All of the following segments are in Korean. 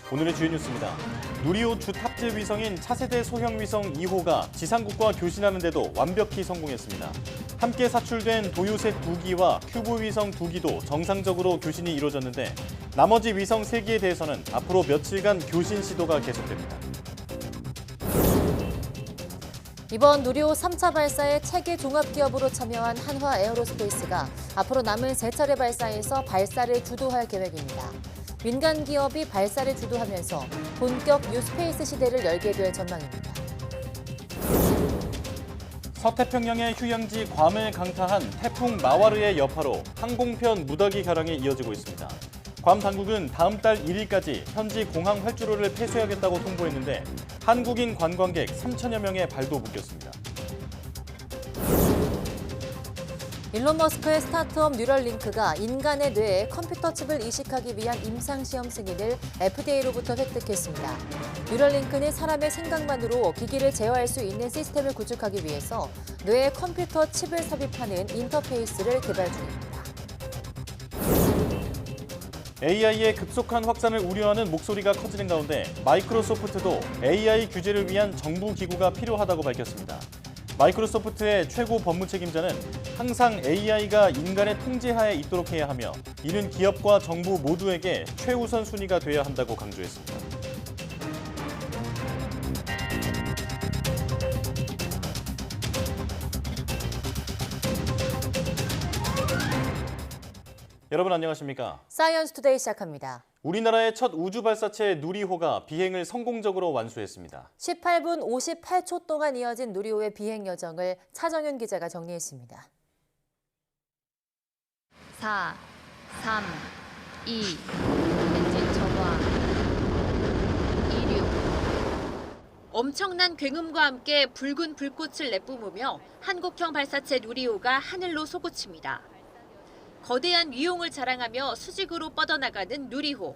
오늘의 주요 뉴스입니다. 누리호 주 탑재 위성인 차세대 소형 위성 2호가 지상국과 교신하는데도 완벽히 성공했습니다. 함께 사출된 도요셋 2기와 큐브 위성 2기도 정상적으로 교신이 이루어졌는데 나머지 위성 3기에 대해서는 앞으로 며칠간 교신 시도가 계속됩니다. 이번 누리호 3차 발사에 체계 종합기업으로 참여한 한화 에어로스페이스가 앞으로 남은 3차례 발사에서 발사를 주도할 계획입니다. 민간 기업이 발사를 주도하면서 본격 뉴스페이스 시대를 열게 될 전망입니다. 서태평양의 휴양지 괌을 강타한 태풍 마와르의 여파로 항공편 무더기 결항이 이어지고 있습니다. 괌 당국은 다음 달 1일까지 현지 공항 활주로를 폐쇄하겠다고 통보했는데 한국인 관광객 3천여 명의 발도 묶였습니다. 일론 머스크의 스타트업 뉴럴링크가 인간의 뇌에 컴퓨터 칩을 이식하기 위한 임상시험 승인을 FDA로부터 획득했습니다. 뉴럴링크는 사람의 생각만으로 기기를 제어할 수 있는 시스템을 구축하기 위해서 뇌에 컴퓨터 칩을 삽입하는 인터페이스를 개발 중입니다. AI의 급속한 확산을 우려하는 목소리가 커지는 가운데 마이크로소프트도 AI 규제를 위한 정부 기구가 필요하다고 밝혔습니다. 마이크로소프트의 최고 법무 책임자는 항상 AI가 인간의 통제하에 있도록 해야 하며 이는 기업과 정부 모두에게 최우선 순위가 돼야 한다고 강조했습니다. 여러분 안녕하십니까? 사이언스 투데이 시작합니다. 우리나라의 첫 우주 발사체 누리호가 비행을 성공적으로 완수했습니다. 18분 58초 동안 이어진 누리호의 비행 여정을 차정윤 기자가 정리했습니다. 4, 3, 2, 엔진 점화, 이륙. 엄청난 굉음과 함께 붉은 불꽃을 내뿜으며 한국형 발사체 누리호가 하늘로 솟구칩니다. 거대한 위용을 자랑하며 수직으로 뻗어나가는 누리호.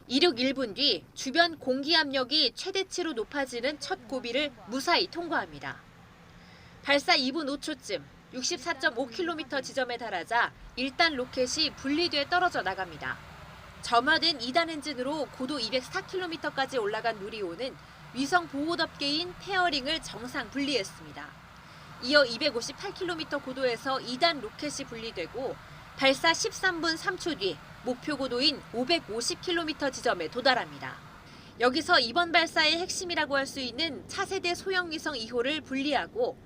이륙 1분 뒤 주변 공기 압력이 최대치로 높아지는 첫 고비를 무사히 통과합니다. 발사 2분 5초쯤 64.5km 지점에 달하자 1단 로켓이 분리돼 떨어져 나갑니다. 점화된 2단 엔진으로 고도 204km까지 올라간 누리호는 위성 보호덮개인 페어링을 정상 분리했습니다. 이어 258km 고도에서 2단 로켓이 분리되고 발사 13분 3초 뒤 목표 고도인 550km 지점에 도달합니다. 여기서 이번 발사의 핵심이라고 할 수 있는 차세대 소형 위성 2호를 분리하고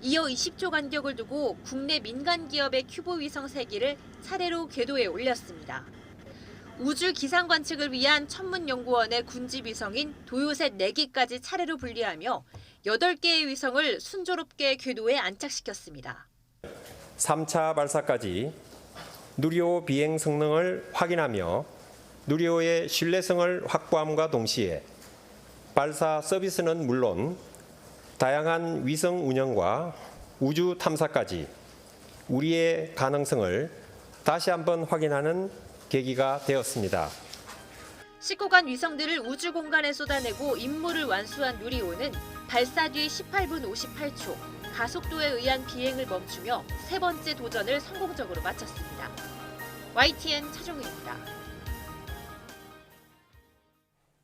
이어 20초 간격을 두고 국내 민간 기업의 큐브 위성 3기를 차례로 궤도에 올렸습니다. 우주 기상 관측을 위한 천문연구원의 군집 위성인 도요셋 4기까지 차례로 분리하며 8개의 위성을 순조롭게 궤도에 안착시켰습니다. 3차 발사까지 누리호 비행 성능을 확인하며 누리호의 신뢰성을 확보함과 동시에 발사 서비스는 물론 다양한 위성 운영과 우주 탐사까지 우리의 가능성을 다시 한번 확인하는 계기가 되었습니다. 19간 위성들을 우주 공간에 쏟아내고 임무를 완수한 누리호는 발사 뒤 18분 58초 가속도에 의한 비행을 멈추며 세 번째 도전을 성공적으로 마쳤습니다. YTN 차종우입니다.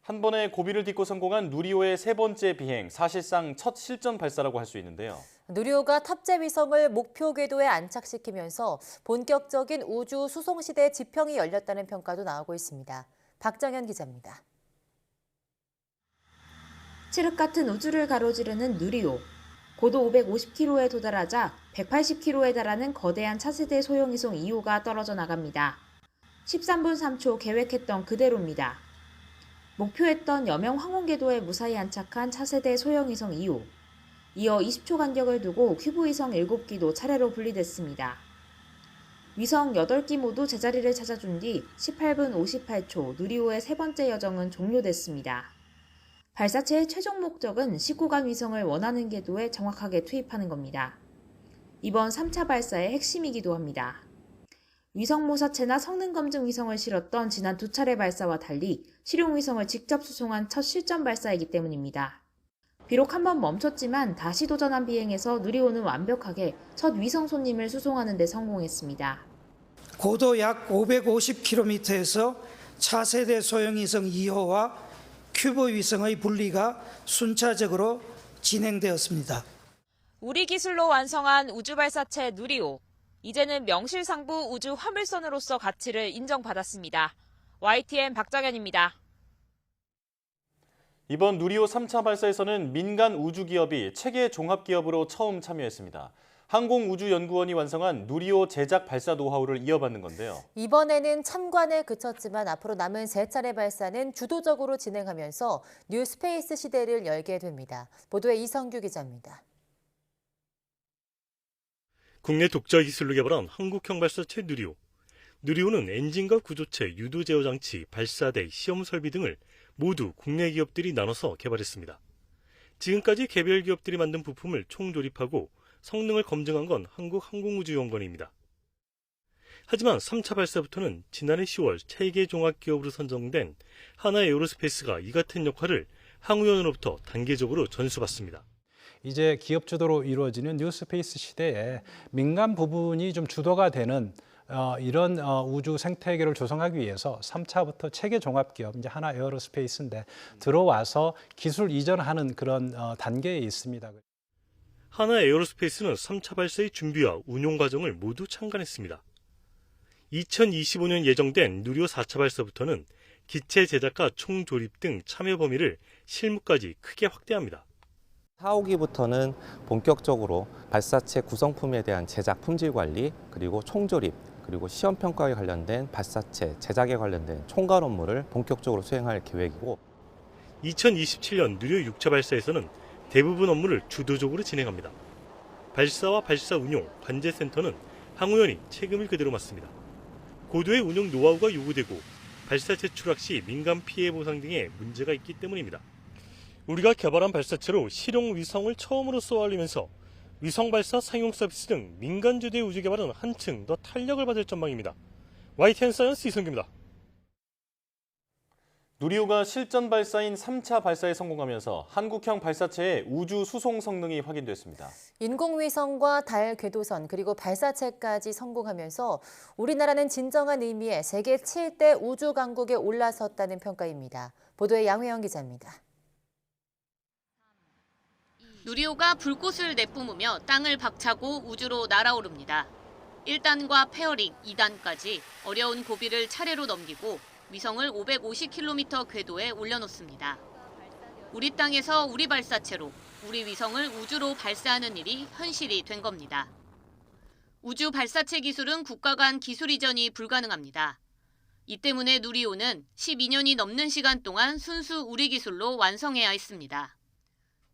한 번에 고비를 딛고 성공한 누리호의 세 번째 비행, 사실상 첫 실전 발사라고 할 수 있는데요. 누리호가 탑재 위성을 목표 궤도에 안착시키면서 본격적인 우주 수송 시대의 지평이 열렸다는 평가도 나오고 있습니다. 박정현 기자입니다. 칠흑 같은 우주를 가로지르는 누리호. 고도 550km에 도달하자 180km에 달하는 거대한 차세대 소형 위성 2호가 떨어져 나갑니다. 13분 3초 계획했던 그대로입니다. 목표했던 여명 황혼궤도에 무사히 안착한 차세대 소형 위성 2호. 이어 20초 간격을 두고 큐브 위성 7기도 차례로 분리됐습니다. 위성 8기 모두 제자리를 찾아준 뒤 18분 58초 누리호의 세 번째 여정은 종료됐습니다. 발사체의 최종 목적은 19간 위성을 원하는 궤도에 정확하게 투입하는 겁니다. 이번 3차 발사의 핵심이기도 합니다. 위성 모사체나 성능 검증 위성을 실었던 지난 2차례 발사와 달리 실용 위성을 직접 수송한 첫 실전 발사이기 때문입니다. 비록 한번 멈췄지만 다시 도전한 비행에서 누리호는 완벽하게 첫 위성 손님을 수송하는 데 성공했습니다. 고도 약 550km에서 차세대 소형 위성 2호와 큐브 위성의 분리가 순차적으로 진행되었습니다. 우리 기술로 완성한 우주발사체 누리호. 이제는 명실상부 우주 화물선으로서 가치를 인정받았습니다. YTN 박정현입니다. 이번 누리호 3차 발사에서는 민간 우주기업이 체계 종합기업으로 처음 참여했습니다. 항공우주연구원이 완성한 누리호 제작 발사 노하우를 이어받는 건데요. 이번에는 참관에 그쳤지만 앞으로 남은 3차례 발사는 주도적으로 진행하면서 뉴 스페이스 시대를 열게 됩니다. 보도에 이성규 기자입니다. 국내 독자 기술로 개발한 한국형 발사체 누리호. 누리호는 엔진과 구조체, 유도 제어 장치, 발사대, 시험 설비 등을 모두 국내 기업들이 나눠서 개발했습니다. 지금까지 개별 기업들이 만든 부품을 총조립하고 성능을 검증한 건 한국항공우주연구원입니다. 하지만 3차 발사부터는 지난해 10월 체계 종합기업으로 선정된 하나에어로스페이스가 이 같은 역할을 항우연으로부터 단계적으로 전수받습니다. 이제 기업 주도로 이루어지는 뉴스페이스 시대에 민간 부분이 좀 주도가 되는 이런 우주 생태계를 조성하기 위해서 3차부터 체계 종합기업, 이제 하나 에어로스페이스인데 들어와서 기술 이전하는 그런 단계에 있습니다. 하나 에어로스페이스는 3차 발사의 준비와 운용 과정을 모두 참관했습니다. 2025년 예정된 누리호 4차 발사부터는 기체 제작과 총조립 등 참여 범위를 실무까지 크게 확대합니다. 4, 5기부터는 본격적으로 발사체 구성품에 대한 제작 품질 관리, 그리고 총조립, 그리고 시험 평가에 관련된 발사체 제작에 관련된 총괄 업무를 본격적으로 수행할 계획이고 2027년 누리호 6차 발사에서는 대부분 업무를 주도적으로 진행합니다. 발사와 발사 운용, 관제센터는 항우연이 책임을 그대로 맡습니다. 고도의 운용 노하우가 요구되고 발사체 추락 시 민간 피해 보상 등의 문제가 있기 때문입니다. 우리가 개발한 발사체로 실용 위성을 처음으로 쏘아올리면서 위성 발사 상용 서비스 등 민간 주도의 우주 개발은 한층 더 탄력을 받을 전망입니다. YTN 사이언스 이성규입니다. 누리호가 실전 발사인 3차 발사에 성공하면서 한국형 발사체의 우주 수송 성능이 확인됐습니다. 인공위성과 달 궤도선 그리고 발사체까지 성공하면서 우리나라는 진정한 의미의 세계 7대 우주 강국에 올라섰다는 평가입니다. 보도에 양회영 기자입니다. 누리호가 불꽃을 내뿜으며 땅을 박차고 우주로 날아오릅니다. 1단과 페어링, 2단까지 어려운 고비를 차례로 넘기고 위성을 550km 궤도에 올려놓습니다. 우리 땅에서 우리 발사체로 우리 위성을 우주로 발사하는 일이 현실이 된 겁니다. 우주 발사체 기술은 국가 간 기술 이전이 불가능합니다. 이 때문에 누리호는 12년이 넘는 시간 동안 순수 우리 기술로 완성해야 했습니다.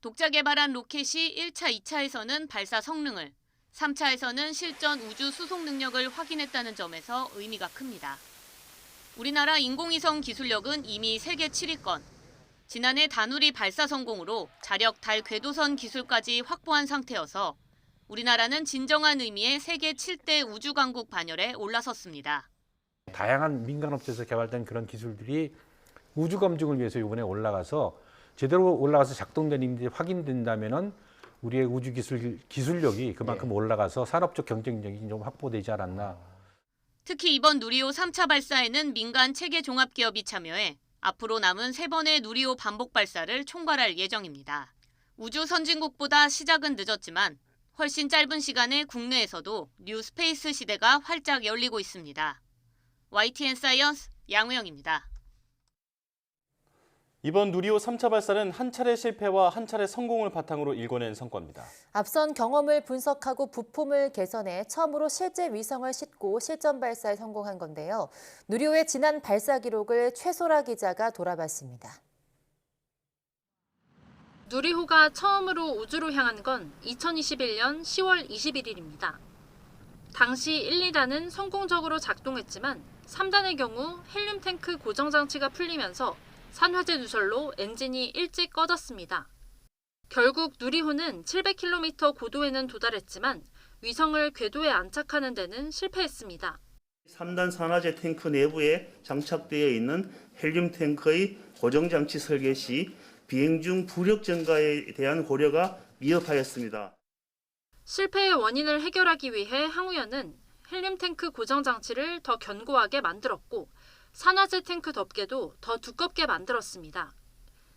독자 개발한 로켓이 1차, 2차에서는 발사 성능을, 3차에서는 실전 우주 수송 능력을 확인했다는 점에서 의미가 큽니다. 우리나라 인공위성 기술력은 이미 세계 7위권. 지난해 다누리 발사 성공으로 자력 달 궤도선 기술까지 확보한 상태여서 우리나라는 진정한 의미의 세계 7대 우주 강국 반열에 올라섰습니다. 다양한 민간 업체에서 개발된 그런 기술들이 우주 검증을 위해서 이번에 올라가서 제대로 올라가서 작동되는 게 확인된다면은 우리의 우주 기술력이 그만큼 올라가서 산업적 경쟁력이 좀 확보되지 않았나. 특히 이번 누리호 3차 발사에는 민간 체계 종합기업이 참여해 앞으로 남은 3번의 누리호 반복 발사를 총괄할 예정입니다. 우주 선진국보다 시작은 늦었지만 훨씬 짧은 시간에 국내에서도 뉴 스페이스 시대가 활짝 열리고 있습니다. YTN 사이언스 양우영입니다. 이번 누리호 3차 발사는 한 차례 실패와 한 차례 성공을 바탕으로 일궈낸 성과입니다. 앞선 경험을 분석하고 부품을 개선해 처음으로 실제 위성을 싣고 실전 발사에 성공한 건데요. 누리호의 지난 발사 기록을 최소라 기자가 돌아봤습니다. 누리호가 처음으로 우주로 향한 건 2021년 10월 21일입니다. 당시 1, 2단은 성공적으로 작동했지만 3단의 경우 헬륨 탱크 고정 장치가 풀리면서 산화제 누설로 엔진이 일찍 꺼졌습니다. 결국 누리호는 700km 고도에는 도달했지만 위성을 궤도에 안착하는 데는 실패했습니다. 3단 산화제 탱크 내부에 장착되어 있는 헬륨 탱크의 고정장치 설계 시 비행 중 부력 증가에 대한 고려가 미흡하였습니다. 실패의 원인을 해결하기 위해 항우연은 헬륨 탱크 고정 장치를 더 견고하게 만들었고 산화제 탱크 덮개도 더 두껍게 만들었습니다.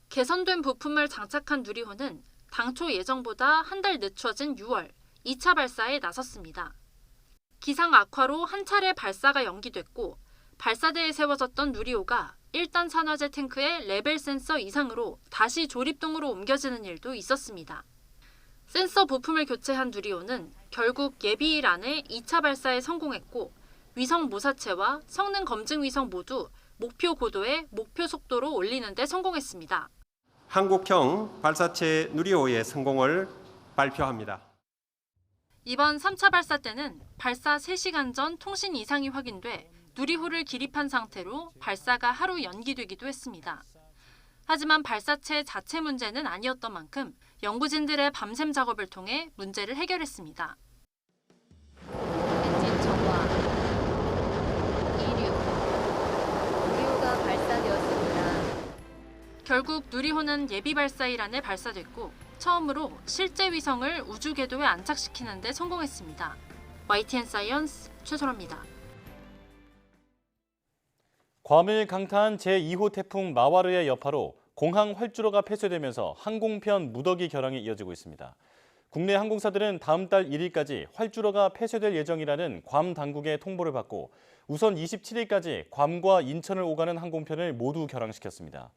개선된 부품을 장착한 누리호는 당초 예정보다 한 달 늦춰진 6월 2차 발사에 나섰습니다. 기상 악화로 한 차례 발사가 연기됐고 발사대에 세워졌던 누리호가 1단 산화제 탱크의 레벨 센서 이상으로 다시 조립동으로 옮겨지는 일도 있었습니다. 센서 부품을 교체한 누리호는 결국 예비일 안에 2차 발사에 성공했고 위성 모사체와 성능 검증 위성 모두 목표 고도에 목표 속도로 올리는 데 성공했습니다. 한국형 발사체 누리호의 성공을 발표합니다. 이번 3차 발사 때는 발사 3시간 전 통신 이상이 확인돼 누리호를 기립한 상태로 발사가 하루 연기되기도 했습니다. 하지만 발사체 자체 문제는 아니었던 만큼 연구진들의 밤샘 작업을 통해 문제를 해결했습니다. 엔진 정화, 이륙, 누리호가 발사되었습니다. 결국 누리호는 예비 발사일 안에 발사됐고 처음으로 실제 위성을 우주 궤도에 안착시키는 데 성공했습니다. YTN 사이언스 최소라입니다. 괌을 강타한 제2호 태풍 마와르의 여파로 공항 활주로가 폐쇄되면서 항공편 무더기 결항이 이어지고 있습니다. 국내 항공사들은 다음 달 1일까지 활주로가 폐쇄될 예정이라는 괌 당국의 통보를 받고 우선 27일까지 괌과 인천을 오가는 항공편을 모두 결항시켰습니다.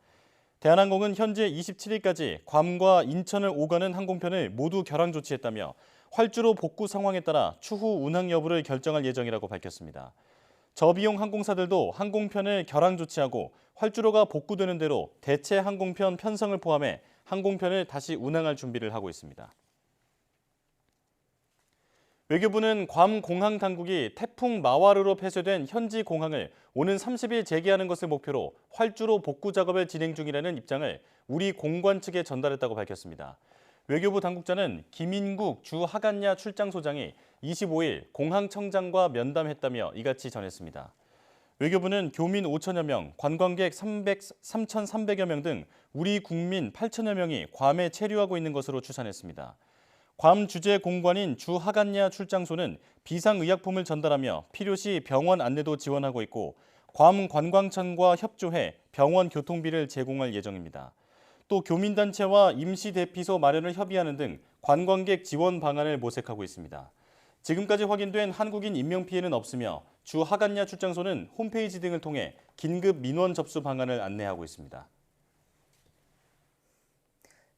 대한항공은 현재 27일까지 괌과 인천을 오가는 항공편을 모두 결항 조치했다며 활주로 복구 상황에 따라 추후 운항 여부를 결정할 예정이라고 밝혔습니다. 저비용 항공사들도 항공편을 결항 조치하고 활주로가 복구되는 대로 대체 항공편 편성을 포함해 항공편을 다시 운항할 준비를 하고 있습니다. 외교부는 괌 공항 당국이 태풍 마와르로 폐쇄된 현지 공항을 오는 30일 재개하는 것을 목표로 활주로 복구 작업을 진행 중이라는 입장을 우리 공관 측에 전달했다고 밝혔습니다. 외교부 당국자는 김인국 주 하간야 출장소장이 25일 공항청장과 면담했다며 이같이 전했습니다. 외교부는 교민 5천여 명, 관광객 3,300여 명 등 우리 국민 8천여 명이 괌에 체류하고 있는 것으로 추산했습니다. 괌 주재 공관인 주 하간야 출장소는 비상의약품을 전달하며 필요시 병원 안내도 지원하고 있고 괌 관광청과 협조해 병원 교통비를 제공할 예정입니다. 또 교민단체와 임시대피소 마련을 협의하는 등 관광객 지원 방안을 모색하고 있습니다. 지금까지 확인된 한국인 인명피해는 없으며 주 하간야 출장소는 홈페이지 등을 통해 긴급 민원 접수 방안을 안내하고 있습니다.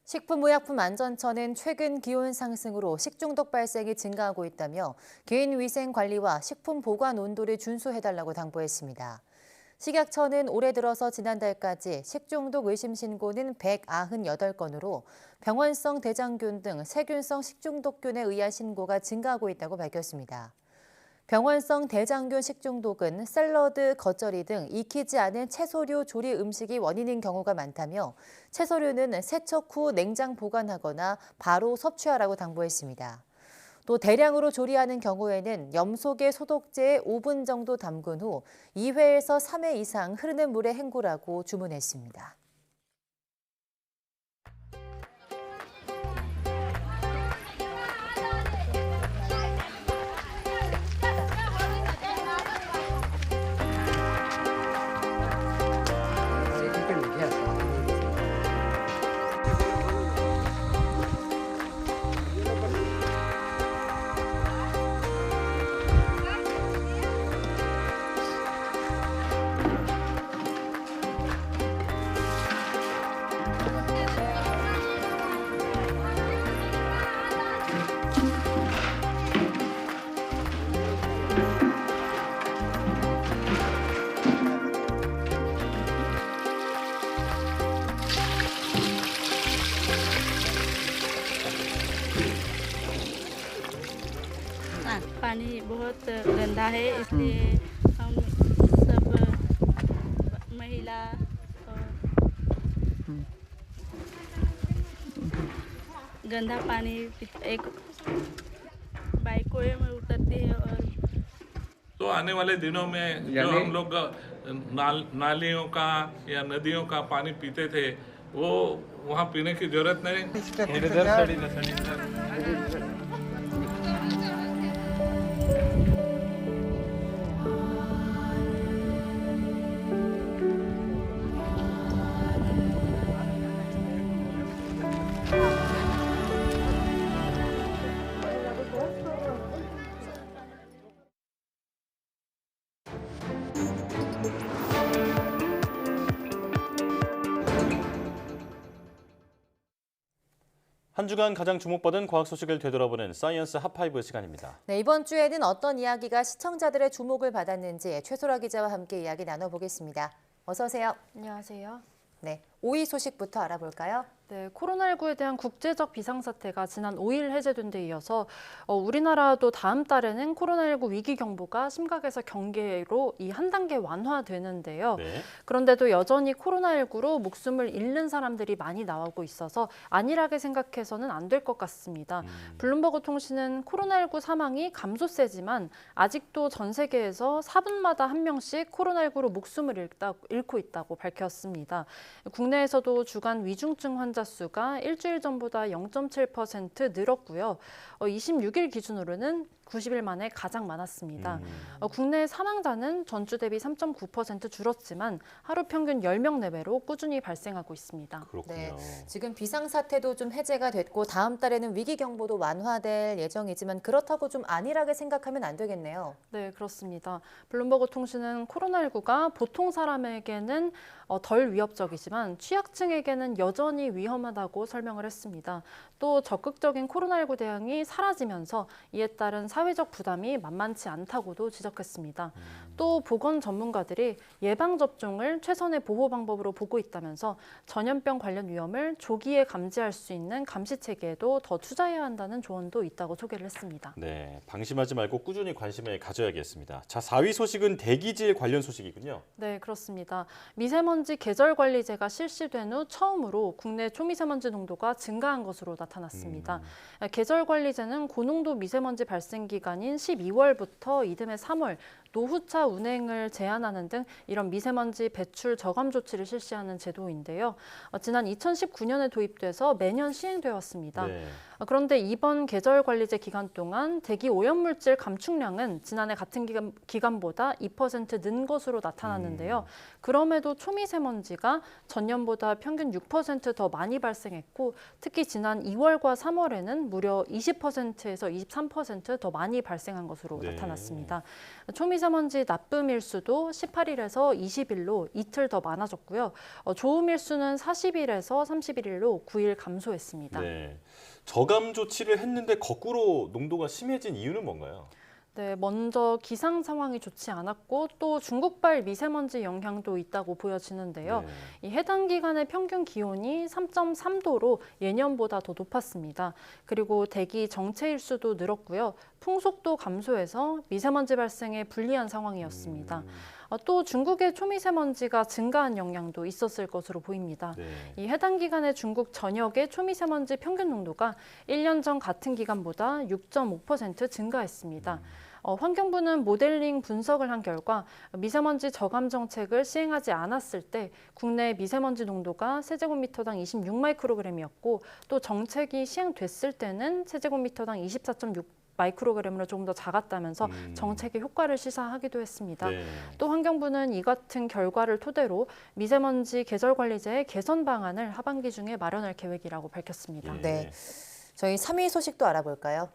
식품의약품안전처는 최근 기온 상승으로 식중독 발생이 증가하고 있다며 개인위생 관리와 식품 보관 온도를 준수해달라고 당부했습니다. 식약처는 올해 들어서 지난달까지 식중독 의심 신고는 198건으로 병원성 대장균 등 세균성 식중독균에 의한 신고가 증가하고 있다고 밝혔습니다. 병원성 대장균 식중독은 샐러드, 겉절이 등 익히지 않은 채소류 조리 음식이 원인인 경우가 많다며 채소류는 세척 후 냉장 보관하거나 바로 섭취하라고 당부했습니다. 또 대량으로 조리하는 경우에는 염소계 소독제에 5분 정도 담근 후 2회에서 3회 이상 흐르는 물에 헹구라고 주문했습니다. पानी बहुत गंदा है इसलिए हम सब महिला गंदा पानी एक बाइकों में उतरती है और तो आने वाले दिनों में जो हम लोग नालियों का या नदियों का पानी पीते थे वो वहाँ पीने की जरूरत नहीं। 한 주간 가장 주목받은 과학 소식을 되돌아보는 사이언스 핫5 시간입니다. 네, 이번 주에는 어떤 이야기가 시청자들의 주목을 받았는지 최소라 기자와 함께 이야기 나눠보겠습니다. 어서 오세요. 안녕하세요. 네, 5위 소식부터 알아볼까요? 네, 코로나19에 대한 국제적 비상사태가 지난 5일 해제된 데 이어서 우리나라도 다음 달에는 코로나19 위기 경보가 심각에서 경계로 이 한 단계 완화되는데요. 네. 그런데도 여전히 코로나19로 목숨을 잃는 사람들이 많이 나오고 있어서 안일하게 생각해서는 안 될 것 같습니다. 블룸버그 통신은 코로나19 사망이 감소세지만 아직도 전 세계에서 4분마다 한 명씩 코로나19로 목숨을 잃고 있다고 밝혔습니다. 국내에서도 주간 위중증 환자 수가 일주일 전보다 0.7% 늘었고요. 26일 기준으로는 90일 만에 가장 많았습니다. 국내 사망자는 전주 대비 3.9% 줄었지만 하루 평균 10명 내외로 꾸준히 발생하고 있습니다. 그렇군요. 네, 지금 비상사태도 좀 해제가 됐고 다음 달에는 위기 경보도 완화될 예정이지만 그렇다고 좀 안일하게 생각하면 안 되겠네요. 네, 그렇습니다. 블룸버그 통신은 코로나19가 보통 사람에게는 덜 위협적이지만 취약층에게는 여전히 위험하다고 설명을 했습니다. 또 적극적인 코로나19 대응이 사라지면서 이에 따른 사회적 부담이 만만치 않다고도 지적했습니다. 또 보건 전문가들이 예방접종을 최선의 보호 방법으로 보고 있다면서 전염병 관련 위험을 조기에 감지할 수 있는 감시체계에도 더 투자해야 한다는 조언도 있다고 소개를 했습니다. 네, 방심하지 말고 꾸준히 관심을 가져야겠습니다. 자, 4위 소식은 대기질 관련 소식이군요. 네, 그렇습니다. 미세먼지 계절관리제가 실시된 후 처음으로 국내 초미세먼지 농도가 증가한 것으로 나타났습니다. 계절관리제는 고농도 미세먼지 발생 기간인 12월부터 이듬해 3월 노후차 운행을 제한하는 등 이런 미세먼지 배출 저감 조치를 실시하는 제도인데요. 지난 2019년에 도입돼서 매년 시행되어 왔습니다. 네. 그런데 이번 계절관리제 기간 동안 대기 오염물질 감축량은 지난해 같은 기간보다 2% 는 것으로 나타났는데요. 그럼에도 초미세먼지가 전년보다 평균 6% 더 많이 발생했고 특히 지난 2월과 3월에는 무려 20%에서 23% 더 많이 발생한 것으로 네. 나타났습니다. 초미세먼지 나쁨 일수도 18일에서 20일로 이틀 더 많아졌고요. 좋음 일수는 40일에서 31일로 9일 감소했습니다. 네. 저감 조치를 했는데 거꾸로 농도가 심해진 이유는 뭔가요? 네, 먼저 기상 상황이 좋지 않았고 또 중국발 미세먼지 영향도 있다고 보여지는데요. 네. 이 해당 기간의 평균 기온이 3.3도로 예년보다 더 높았습니다. 그리고 대기 정체 일수도 늘었고요. 풍속도 감소해서 미세먼지 발생에 불리한 상황이었습니다. 또 중국의 초미세먼지가 증가한 영향도 있었을 것으로 보입니다. 네. 이 해당 기간의 중국 전역의 초미세먼지 평균 농도가 1년 전 같은 기간보다 6.5% 증가했습니다. 환경부는 모델링 분석을 한 결과 미세먼지 저감 정책을 시행하지 않았을 때 국내 미세먼지 농도가 세제곱미터당 26마이크로그램이었고 또 정책이 시행됐을 때는 세제곱미터당 24.6 마이크로그램으로 조금 더 작았다면서 정책의 효과를 시사하기도 했습니다. 네. 또 환경부는 이 같은 결과를 토대로 미세먼지 계절관리제의 개선 방안을 하반기 중에 마련할 계획이라고 밝혔습니다. 네, 저희 3위 소식도 알아볼까요?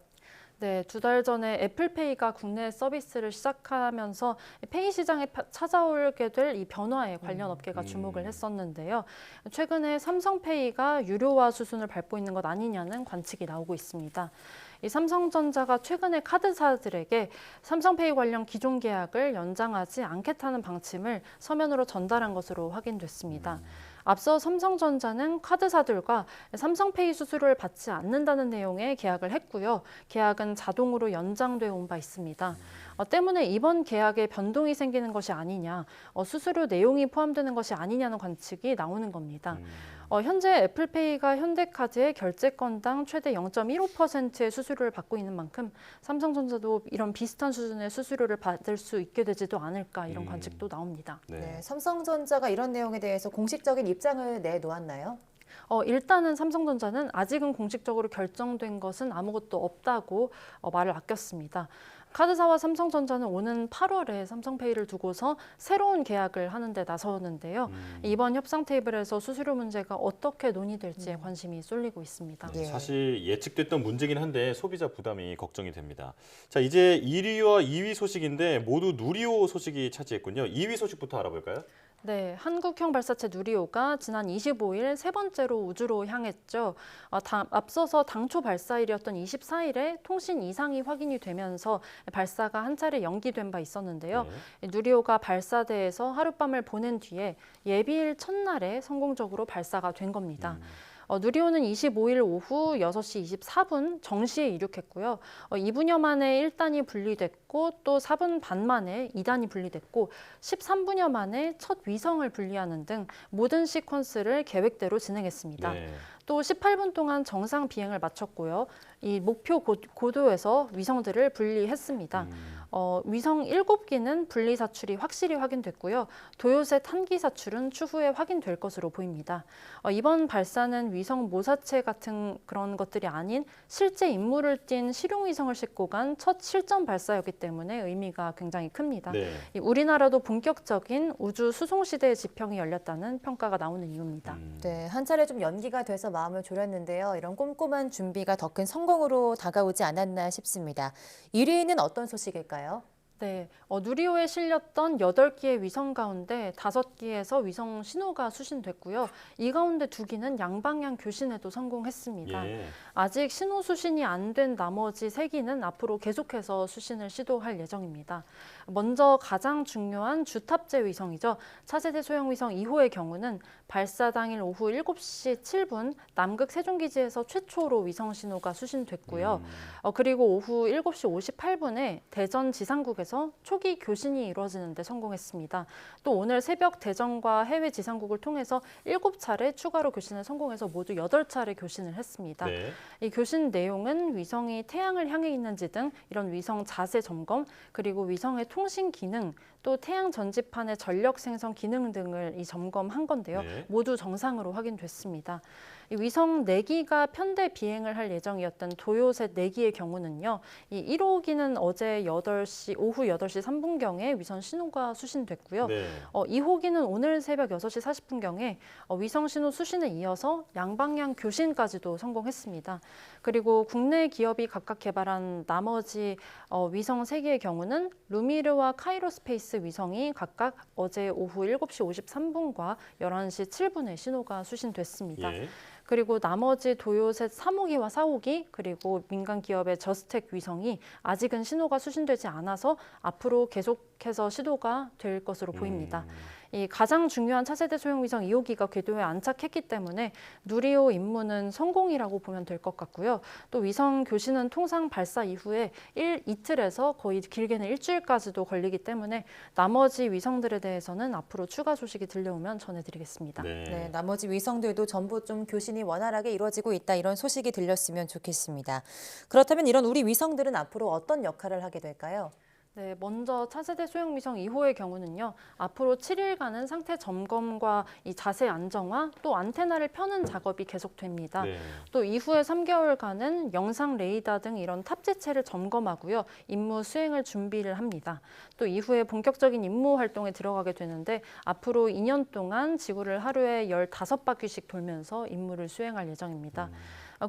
네, 2달 전에 애플페이가 국내 서비스를 시작하면서 페이 시장에 찾아오게 될 이 변화에 관련 업계가 주목을 했었는데요. 최근에 삼성페이가 유료화 수순을 밟고 있는 것 아니냐는 관측이 나오고 있습니다. 이 삼성전자가 최근에 카드사들에게 삼성페이 관련 기존 계약을 연장하지 않겠다는 방침을 서면으로 전달한 것으로 확인됐습니다. 앞서 삼성전자는 카드사들과 삼성페이 수수료를 받지 않는다는 내용의 계약을 했고요. 계약은 자동으로 연장되어 온 바 있습니다. 때문에 이번 계약에 변동이 생기는 것이 아니냐, 수수료 내용이 포함되는 것이 아니냐는 관측이 나오는 겁니다. 현재 애플페이가 현대카드의 결제건당 최대 0.15%의 수수료를 받고 있는 만큼 삼성전자도 이런 비슷한 수준의 수수료를 받을 수 있게 되지도 않을까 이런 관측도 나옵니다. 네, 삼성전자가 이런 내용에 대해서 공식적인 입장을 내놓았나요? 일단은 삼성전자는 아직은 공식적으로 결정된 것은 아무것도 없다고 말을 아꼈습니다. 카드사와 삼성전자는 오는 8월에 삼성페이를 두고서 새로운 계약을 하는 데 나서는데요. 이번 협상 테이블에서 수수료 문제가 어떻게 논의될지에 관심이 쏠리고 있습니다. 네, 사실 예측됐던 문제긴 한데 소비자 부담이 걱정이 됩니다. 자, 이제 1위와 2위 소식인데 모두 누리호 소식이 차지했군요. 2위 소식부터 알아볼까요? 네, 한국형 발사체 누리호가 지난 25일 세 번째로 우주로 향했죠. 앞서서 당초 발사일이었던 24일에 통신 이상이 확인이 되면서 발사가 한 차례 연기된 바 있었는데요. 누리호가 발사대에서 하룻밤을 보낸 뒤에 예비일 첫날에 성공적으로 발사가 된 겁니다. 누리호는 25일 오후 6시 24분 정시에 이륙했고요. 2분여 만에 1단이 분리됐고 또 4분 반 만에 2단이 분리됐고 13분여 만에 첫 위성을 분리하는 등 모든 시퀀스를 계획대로 진행했습니다. 네. 또 18분 동안 정상 비행을 마쳤고요. 이 목표 고도에서 위성들을 분리했습니다. 위성 7기는 분리 사출이 확실히 확인됐고요. 도요셋 1기 사출은 추후에 확인될 것으로 보입니다. 이번 발사는 위성 모사체 같은 그런 것들이 아닌 실제 임무를 띈 실용 위성을 싣고 간 첫 실전 발사였기 때문에 의미가 굉장히 큽니다. 네. 우리나라도 본격적인 우주 수송 시대의 지평이 열렸다는 평가가 나오는 이유입니다. 네, 한 차례 좀 연기가 돼서 마음을 졸였는데요. 이런 꼼꼼한 준비가 더 큰 성공으로 다가오지 않았나 싶습니다. 1위는 어떤 소식일까요? 네, 누리호에 실렸던 8기의 위성 가운데 5기에서 위성 신호가 수신됐고요. 이 가운데 2기는 양방향 교신에도 성공했습니다. 예. 아직 신호 수신이 안 된 나머지 3기는 앞으로 계속해서 수신을 시도할 예정입니다. 먼저 가장 중요한 주탑재 위성이죠. 차세대 소형 위성 2호의 경우는 발사 당일 오후 7시 7분 남극 세종기지에서 최초로 위성 신호가 수신됐고요. 그리고 오후 7시 58분에 대전 지상국에서 초기 교신이 이루어지는 데 성공했습니다. 또 오늘 새벽 대전과 해외 지상국을 통해서 7차례 추가로 교신에 성공해서 모두 8차례 교신을 했습니다. 네. 이 교신 내용은 위성이 태양을 향해 있는지 등 이런 위성 자세 점검, 그리고 위성의 통신 기능, 또 태양 전지판의 전력 생성 기능 등을 점검한 건데요. 네. 모두 정상으로 확인됐습니다. 이 위성 4기가 편대 비행을 할 예정이었던 도요셋 4기의 경우는요. 이 1호기는 어제 오후 8시 3분경에 위성 신호가 수신됐고요. 네. 2호기는 오늘 새벽 6시 40분경에 위성 신호 수신에 이어서 양방향 교신까지도 성공했습니다. 그리고 국내 기업이 각각 개발한 나머지 위성 3기의 경우는 루미르와 카이로스페이스 위성이 각각 어제 오후 7시 53분과 11시 7분에 신호가 수신됐습니다. 예. 그리고 나머지 도요셋 3호기와 4호기 그리고 민간 기업의 저스텍 위성이 아직은 신호가 수신되지 않아서 앞으로 계속해서 시도가 될 것으로 보입니다. 이 가장 중요한 차세대 소형 위성 2호기가 궤도에 안착했기 때문에 누리호 임무는 성공이라고 보면 될 것 같고요. 또 위성 교신은 통상 발사 이후에 이틀에서 거의 길게는 일주일까지도 걸리기 때문에 나머지 위성들에 대해서는 앞으로 추가 소식이 들려오면 전해드리겠습니다. 네. 네, 나머지 위성들도 전부 좀 교신이 원활하게 이루어지고 있다 이런 소식이 들렸으면 좋겠습니다. 그렇다면 이런 우리 위성들은 앞으로 어떤 역할을 하게 될까요? 네, 먼저 차세대 소형 위성 2호의 경우는요. 앞으로 7일간은 상태 점검과 이 자세 안정화, 또 안테나를 펴는 작업이 계속됩니다. 네. 또 이후에 3개월간은 영상 레이더 등 이런 탑재체를 점검하고요. 임무 수행을 준비를 합니다. 또 이후에 본격적인 임무 활동에 들어가게 되는데 앞으로 2년 동안 지구를 하루에 15바퀴씩 돌면서 임무를 수행할 예정입니다.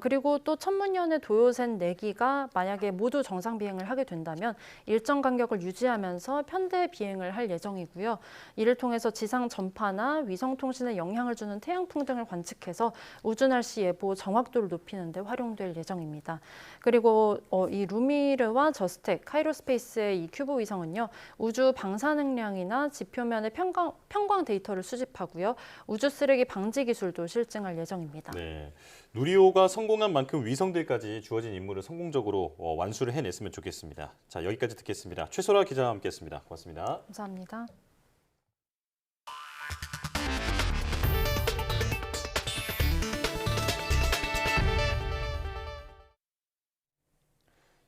그리고 또 천문연의 도요셋 4기가 만약에 모두 정상 비행을 하게 된다면 일정 간격을 유지하면서 편대 비행을 할 예정이고요. 이를 통해서 지상 전파나 위성 통신에 영향을 주는 태양풍 등을 관측해서 우주 날씨 예보 정확도를 높이는 데 활용될 예정입니다. 그리고 이 루미르와 저스텍, 카이로스페이스의 이 큐브 위성은요. 우주 방사 능량이나 지표면의 편광 데이터를 수집하고요. 우주 쓰레기 방지 기술도 실증할 예정입니다. 네. 누리호가 성공한 만큼 위성들까지 주어진 임무를 성공적으로 완수를 해냈으면 좋겠습니다. 자, 여기까지 듣겠습니다. 최소라 기자와 함께했습니다. 고맙습니다. 감사합니다.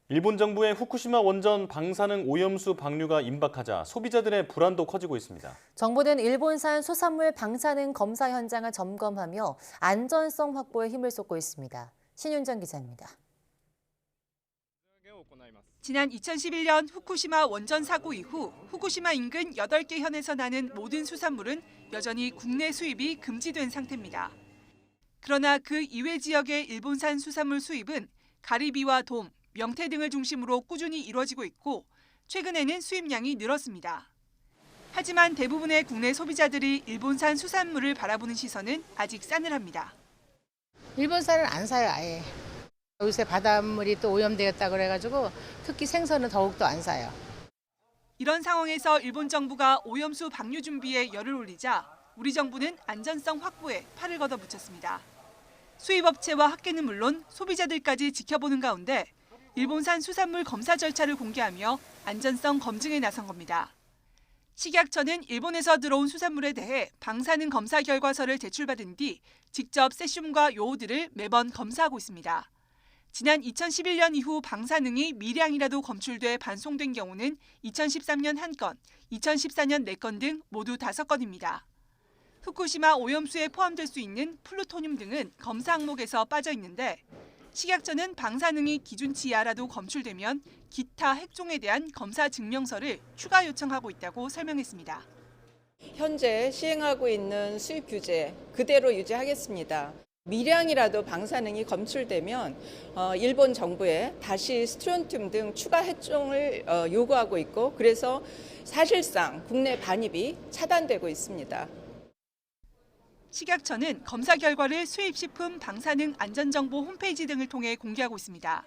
일본 정부의 후쿠시마 원전 방사능 오염수 방류가 임박하자 소비자들의 불안도 커지고 있습니다. 정부는 일본산 수산물 방사능 검사 현장을 점검하며 안전성 확보에 힘을 쏟고 있습니다. 신윤정 기자입니다. 지난 2011년 후쿠시마 원전 사고 이후 후쿠시마 인근 8개 현에서 나는 모든 수산물은 여전히 국내 수입이 금지된 상태입니다. 그러나 그 이외 지역의 일본산 수산물 수입은 가리비와 돔, 명태 등을 중심으로 꾸준히 이루어지고 있고 최근에는 수입량이 늘었습니다. 하지만 대부분의 국내 소비자들이 일본산 수산물을 바라보는 시선은 아직 싸늘합니다. 일본산은 안 사요, 아예. 요새 바닷물이 또 오염되었다 그래가지고 특히 생선은 더욱더 안 사요. 이런 상황에서 일본 정부가 오염수 방류 준비에 열을 올리자 우리 정부는 안전성 확보에 팔을 걷어붙였습니다. 수입업체와 학계는 물론 소비자들까지 지켜보는 가운데 일본산 수산물 검사 절차를 공개하며 안전성 검증에 나선 겁니다. 식약처는 일본에서 들어온 수산물에 대해 방사능 검사 결과서를 제출받은 뒤 직접 세슘과 요오드를 매번 검사하고 있습니다. 지난 2011년 이후 방사능이 미량이라도 검출돼 반송된 경우는 2013년 1건, 2014년 4건 등 모두 5건입니다. 후쿠시마 오염수에 포함될 수 있는 플루토늄 등은 검사 항목에서 빠져 있는데 식약처는 방사능이 기준치 이하라도 검출되면 기타 핵종에 대한 검사 증명서를 추가 요청하고 있다고 설명했습니다. 현재 시행하고 있는 수입 규제 그대로 유지하겠습니다. 미량이라도 방사능이 검출되면 일본 정부에 다시 스트론튬 등 추가 핵종을 요구하고 있고 그래서 사실상 국내 반입이 차단되고 있습니다. 식약처는 검사 결과를 수입식품 방사능 안전정보 홈페이지 등을 통해 공개하고 있습니다.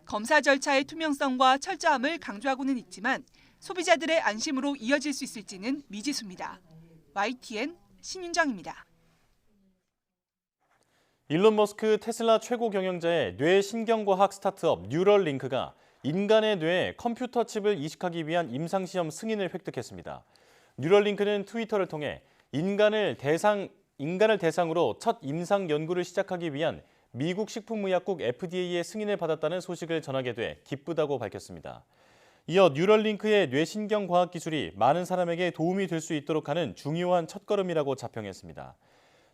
검사 절차의 투명성과 철저함을 강조하고는 있지만 소비자들의 안심으로 이어질 수 있을지는 미지수입니다. YTN 신윤정입니다. 일론 머스크 테슬라 최고 경영자의 뇌신경과학 스타트업 뉴럴링크가 인간의 뇌에 컴퓨터 칩을 이식하기 위한 임상시험 승인을 획득했습니다. 뉴럴링크는 트위터를 통해 인간을 대상으로 첫 임상 연구를 시작하기 위한 미국 식품의약국 FDA의 승인을 받았다는 소식을 전하게 돼 기쁘다고 밝혔습니다. 이어 뉴럴링크의 뇌신경과학 기술이 많은 사람에게 도움이 될 수 있도록 하는 중요한 첫걸음이라고 자평했습니다.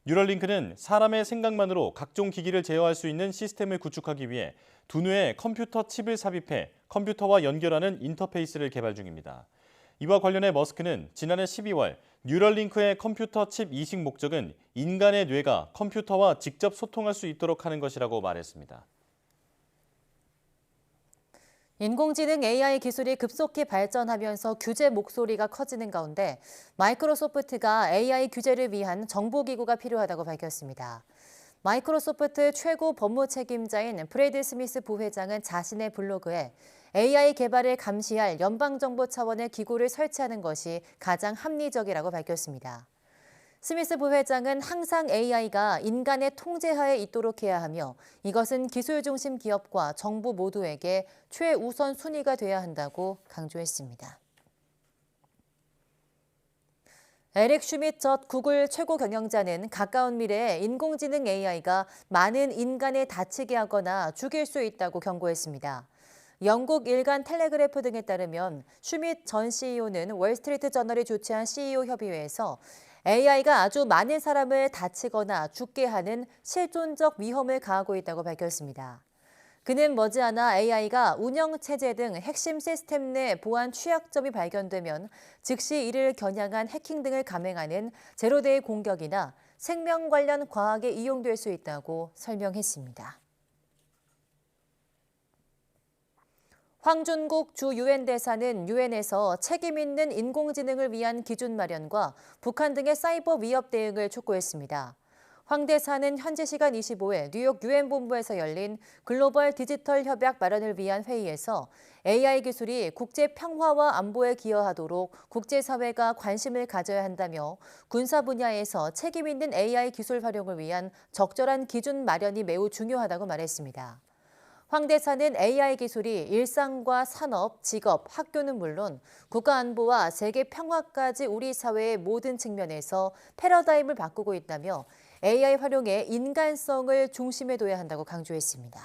뉴럴링크는 사람의 생각만으로 각종 기기를 제어할 수 있는 시스템을 구축하기 위해 두뇌에 컴퓨터 칩을 삽입해 컴퓨터와 연결하는 인터페이스를 개발 중입니다. 이와 관련해 머스크는 지난해 12월 뉴럴링크의 컴퓨터 칩 이식 목적은 인간의 뇌가 컴퓨터와 직접 소통할 수 있도록 하는 것이라고 말했습니다. 인공지능 AI 기술이 급속히 발전하면서 규제 목소리가 커지는 가운데 마이크로소프트가 AI 규제를 위한 정보기구가 필요하다고 밝혔습니다. 마이크로소프트 최고 법무 책임자인 브래드 스미스 부회장은 자신의 블로그에 AI 개발을 감시할 연방정부 차원의 기구를 설치하는 것이 가장 합리적이라고 밝혔습니다. 스미스 부회장은 항상 AI가 인간의 통제하에 있도록 해야 하며 이것은 기술 중심 기업과 정부 모두에게 최우선 순위가 돼야 한다고 강조했습니다. 에릭 슈밋 전 구글 최고 경영자는 가까운 미래에 인공지능 AI가 많은 인간을 다치게 하거나 죽일 수 있다고 경고했습니다. 영국 일간 텔레그래프 등에 따르면 슈밋 전 CEO는 월스트리트 저널이 주최한 CEO 협의회에서 AI가 아주 많은 사람을 다치거나 죽게 하는 실존적 위험을 가하고 있다고 밝혔습니다. 그는 머지않아 AI가 운영체제 등 핵심 시스템 내 보안 취약점이 발견되면 즉시 이를 겨냥한 해킹 등을 감행하는 제로데이 공격이나 생명 관련 과학에 이용될 수 있다고 설명했습니다. 황준국 주 유엔 대사는 유엔에서 책임 있는 인공지능을 위한 기준 마련과 북한 등의 사이버 위협 대응을 촉구했습니다. 황 대사는 현지 시간 25일 뉴욕 유엔 본부에서 열린 글로벌 디지털 협약 마련을 위한 회의에서 AI 기술이 국제 평화와 안보에 기여하도록 국제사회가 관심을 가져야 한다며 군사 분야에서 책임 있는 AI 기술 활용을 위한 적절한 기준 마련이 매우 중요하다고 말했습니다. 황 대사는 AI 기술이 일상과 산업, 직업, 학교는 물론 국가안보와 세계 평화까지 우리 사회의 모든 측면에서 패러다임을 바꾸고 있다며 AI 활용에 인간성을 중심에 둬야 한다고 강조했습니다.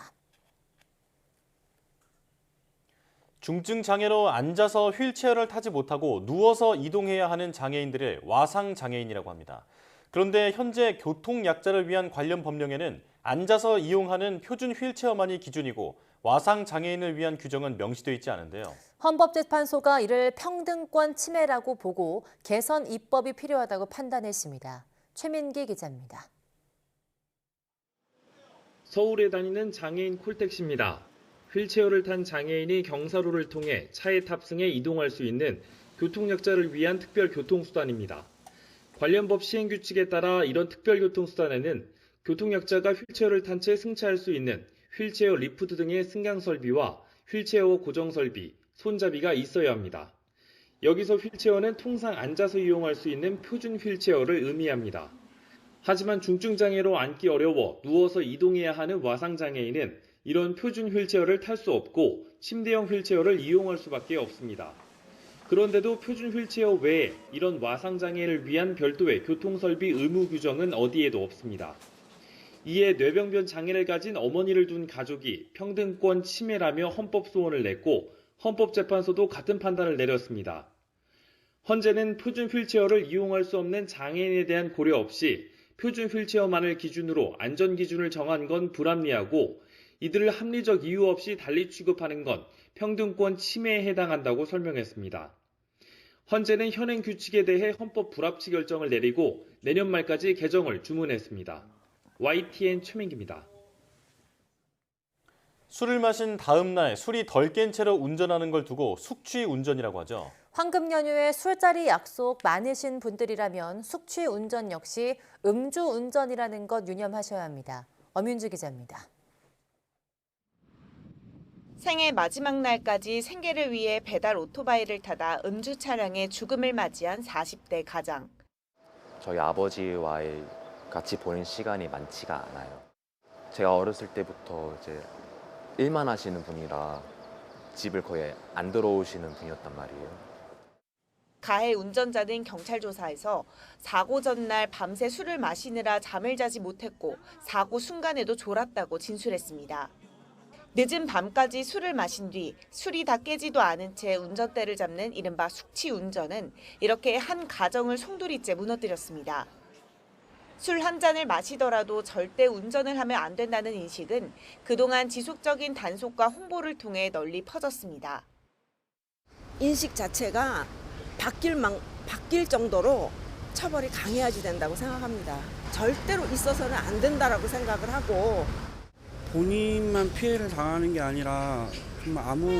중증 장애로 앉아서 휠체어를 타지 못하고 누워서 이동해야 하는 장애인들을 와상 장애인이라고 합니다. 그런데 현재 교통약자를 위한 관련 법령에는 앉아서 이용하는 표준 휠체어만이 기준이고 와상 장애인을 위한 규정은 명시되어 있지 않은데요. 헌법재판소가 이를 평등권 침해라고 보고 개선 입법이 필요하다고 판단했습니다. 최민기 기자입니다. 서울에 다니는 장애인 콜택시입니다. 휠체어를 탄 장애인이 경사로를 통해 차에 탑승해 이동할 수 있는 교통약자를 위한 특별교통수단입니다. 관련 법 시행규칙에 따라 이런 특별교통수단에는 교통약자가 휠체어를 탄 채 승차할 수 있는 휠체어 리프트 등의 승강 설비와 휠체어 고정 설비, 손잡이가 있어야 합니다. 여기서 휠체어는 통상 앉아서 이용할 수 있는 표준 휠체어를 의미합니다. 하지만 중증장애로 앉기 어려워 누워서 이동해야 하는 와상장애인은 이런 표준 휠체어를 탈 수 없고 침대형 휠체어를 이용할 수밖에 없습니다. 그런데도 표준 휠체어 외에 이런 와상장애를 위한 별도의 교통설비 의무 규정은 어디에도 없습니다. 이에 뇌병변 장애를 가진 어머니를 둔 가족이 평등권 침해라며 헌법 소원을 냈고 헌법재판소도 같은 판단을 내렸습니다. 헌재는 표준 휠체어를 이용할 수 없는 장애인에 대한 고려 없이 표준 휠체어만을 기준으로 안전기준을 정한 건 불합리하고 이들을 합리적 이유 없이 달리 취급하는 건 평등권 침해에 해당한다고 설명했습니다. 헌재는 현행 규칙에 대해 헌법 불합치 결정을 내리고 내년 말까지 개정을 주문했습니다. YTN 최민기입니다. 술을 마신 다음 날 술이 덜 깬 채로 운전하는 걸 두고 숙취 운전이라고 하죠. 황금 연휴에 술자리 약속 많으신 분들이라면 숙취 운전 역시 음주 운전이라는 것 유념하셔야 합니다. 엄윤주 기자입니다. 생애 마지막 날까지 생계를 위해 배달 오토바이를 타다 음주 차량의 죽음을 맞이한 40대 가장. 저희 아버지와의 같이 보낸 시간이 많지가 않아요. 제가 어렸을 때부터 이제 일만 하시는 분이라 집을 거의 안 들어오시는 분이었단 말이에요. 가해 운전자는 경찰 조사에서 사고 전날 밤새 술을 마시느라 잠을 자지 못했고 사고 순간에도 졸았다고 진술했습니다. 늦은 밤까지 술을 마신 뒤 술이 다 깨지도 않은 채 운전대를 잡는 이른바 숙취 운전은 이렇게 한 가정을 송두리째 무너뜨렸습니다. 술 한 잔을 마시더라도 절대 운전을 하면 안 된다는 인식은 그동안 지속적인 단속과 홍보를 통해 널리 퍼졌습니다. 인식 자체가 바뀔 정도로 처벌이 강해야지 된다고 생각합니다. 절대로 있어서는 안 된다라고 생각을 하고 본인만 피해를 당하는 게 아니라 정말 아무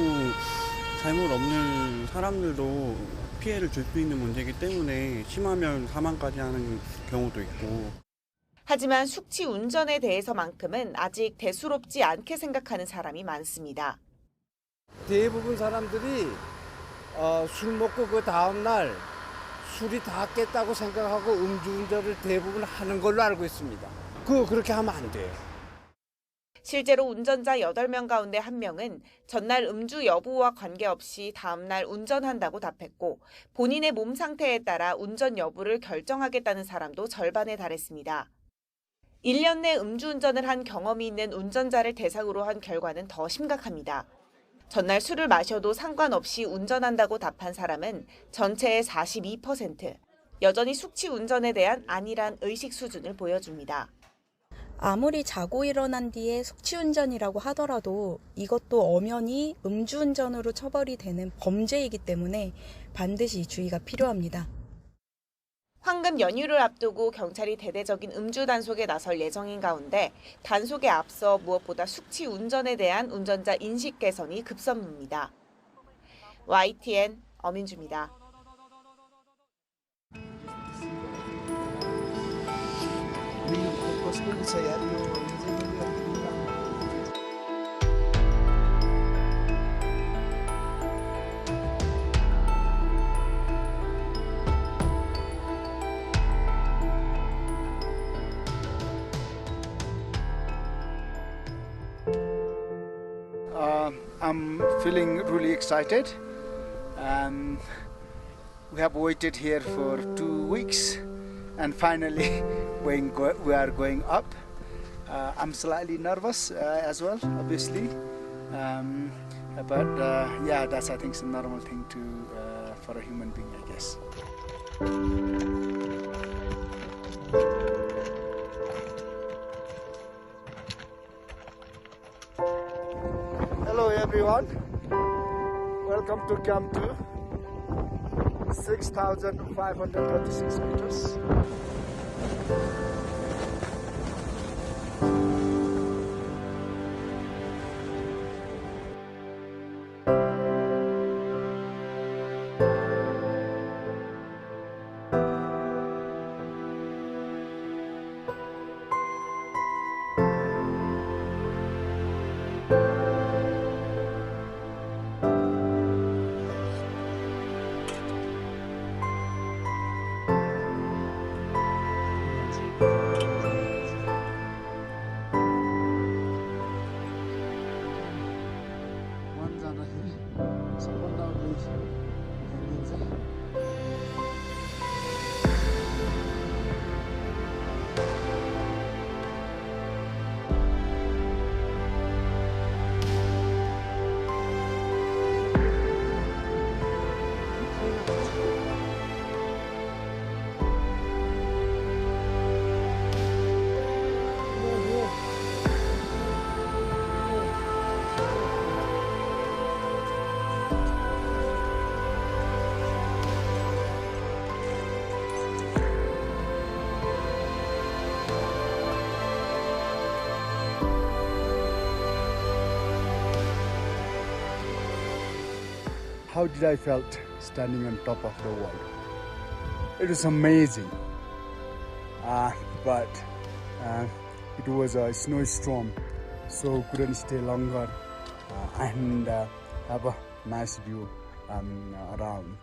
잘못 없는 사람들도 피해를 줄 수 있는 문제이기 때문에 심하면 사망까지 하는 경우도 있고. 하지만 숙취 운전에 대해서만큼은 아직 대수롭지 않게 생각하는 사람이 많습니다. 대부분 사람들이 술 먹고 그 다음날 술이 다 깼다고 생각하고 음주운전을 대부분 하는 걸로 알고 있습니다. 그렇게 하면 안 돼요. 실제로 운전자 8명 가운데 1명은 전날 음주 여부와 관계없이 다음날 운전한다고 답했고 본인의 몸 상태에 따라 운전 여부를 결정하겠다는 사람도 절반에 달했습니다. 1년 내 음주운전을 한 경험이 있는 운전자를 대상으로 한 결과는 더 심각합니다. 전날 술을 마셔도 상관없이 운전한다고 답한 사람은 전체의 42%. 여전히 숙취 운전에 대한 안일한 의식 수준을 보여줍니다. 아무리 자고 일어난 뒤에 숙취운전이라고 하더라도 이것도 엄연히 음주운전으로 처벌이 되는 범죄이기 때문에 반드시 주의가 필요합니다. 황금 연휴를 앞두고 경찰이 대대적인 음주 단속에 나설 예정인 가운데 단속에 앞서 무엇보다 숙취 운전에 대한 운전자 인식 개선이 급선무입니다. YTN 엄인주입니다. I'm feeling really excited. We have waited here for 2 weeks and finally we are going up. I'm slightly nervous as well, obviously. But yeah, that's I think a normal thing for a human being, I guess. Hello everyone, welcome to Camp 2, 6,526 meters. how did I felt standing on top of the world. It was amazing, but it was a snowstorm, so couldn't stay longer and have a nice view around.